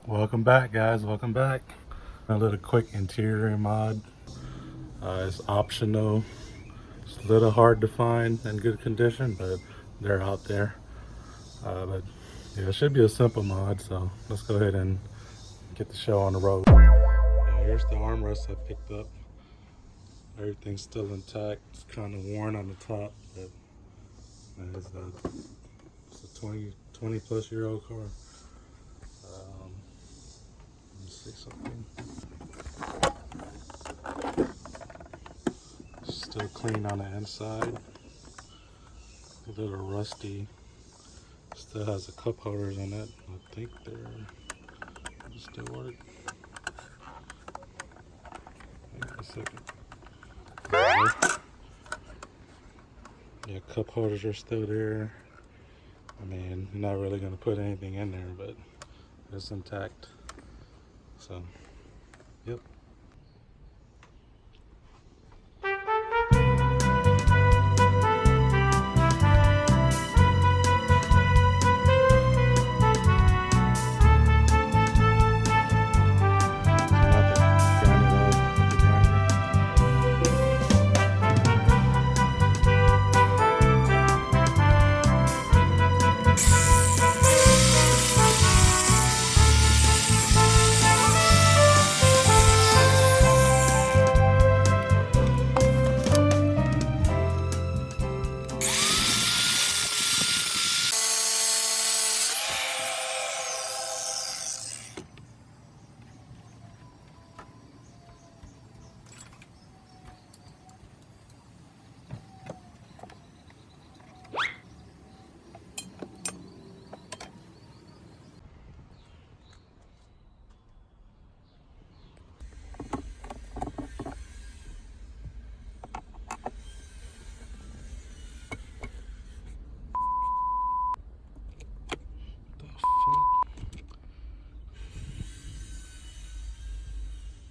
Welcome back, guys. Welcome back. A little quick interior mod. It's optional. It's a little hard to find in good condition, but they're out there. But yeah, it should be a simple mod. So let's go ahead and get the show on the road. Yeah, here's the armrest I picked up. Everything's still intact. It's kind of worn on the top, but it's a 20 plus year old car. Let me see something. Still clean on the inside. A little rusty. Still has the cup holders in it. I think they're still work. Hang on a second. Yeah, cup holders are still there. I mean, you're not really gonna put anything in there, but it's intact. So, yep.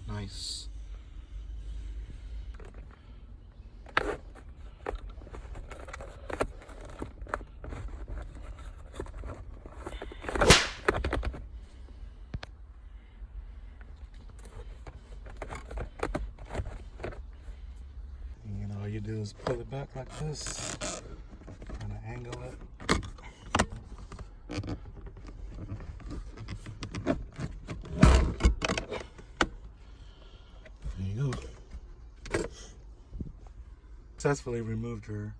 Nice. All you do is pull it back like this, kind of angle it. There you go. Successfully removed your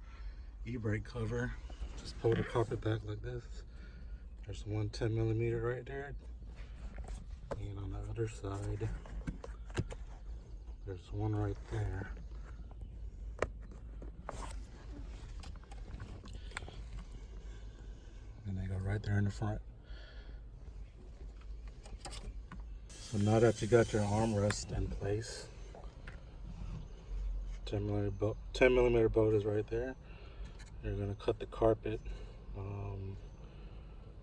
e-brake cover. Just pull the carpet back like this. There's one 10mm right there. And on the other side, there's one right there. And they go right there in the front. So now that you got your armrest in place, 10mm bolt is right there. You're gonna cut the carpet,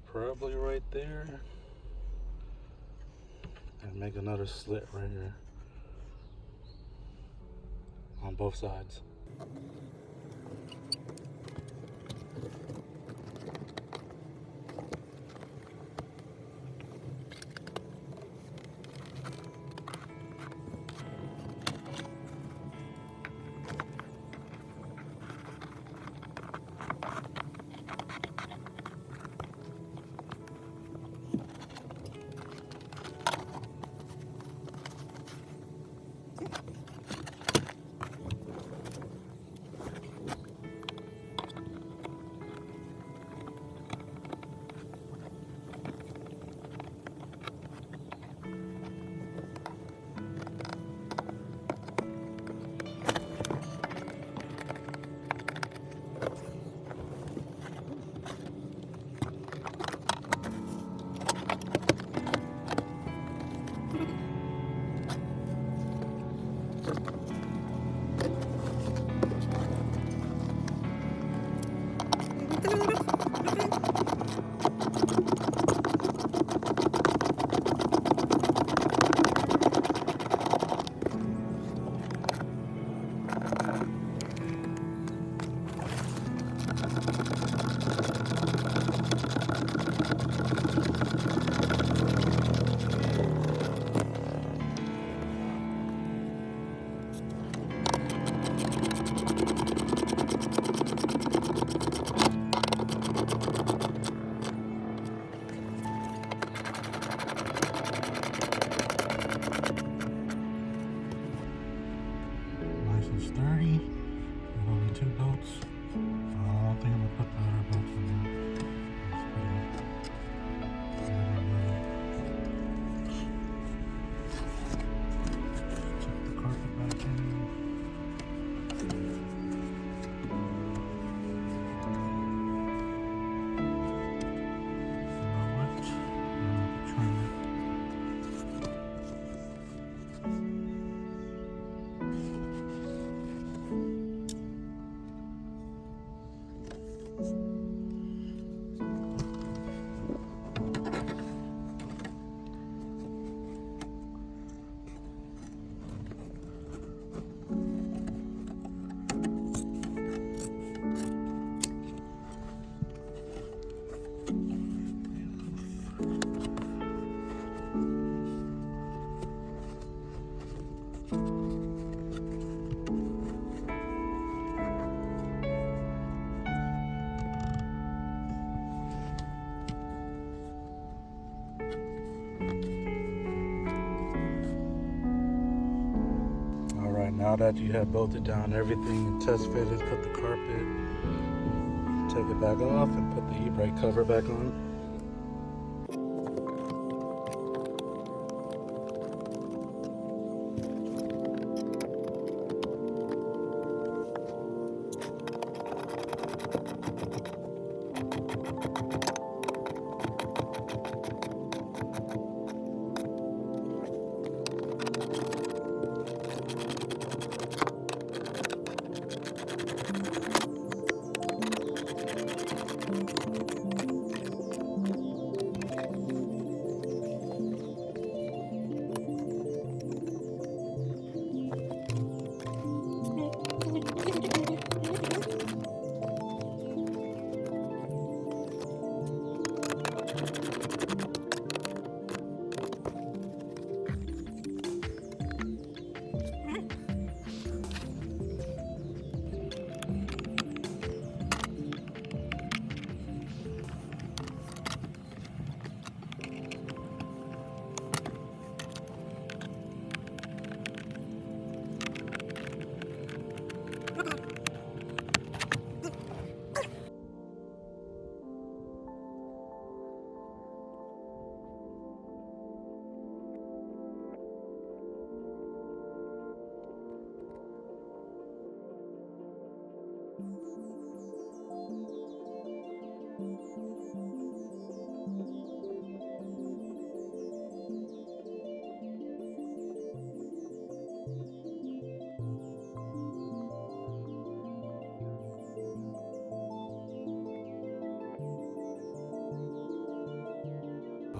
probably right there, and make another slit right here on both sides. now that you have bolted down everything, test fitted, put the carpet, take it back off and put the e-brake cover back on.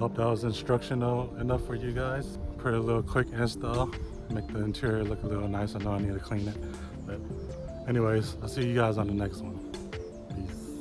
Hope that was instructional enough for you guys. Pretty little quick install. Make the interior look a little nice. I know I need to clean it. But anyways, I'll see you guys on the next one.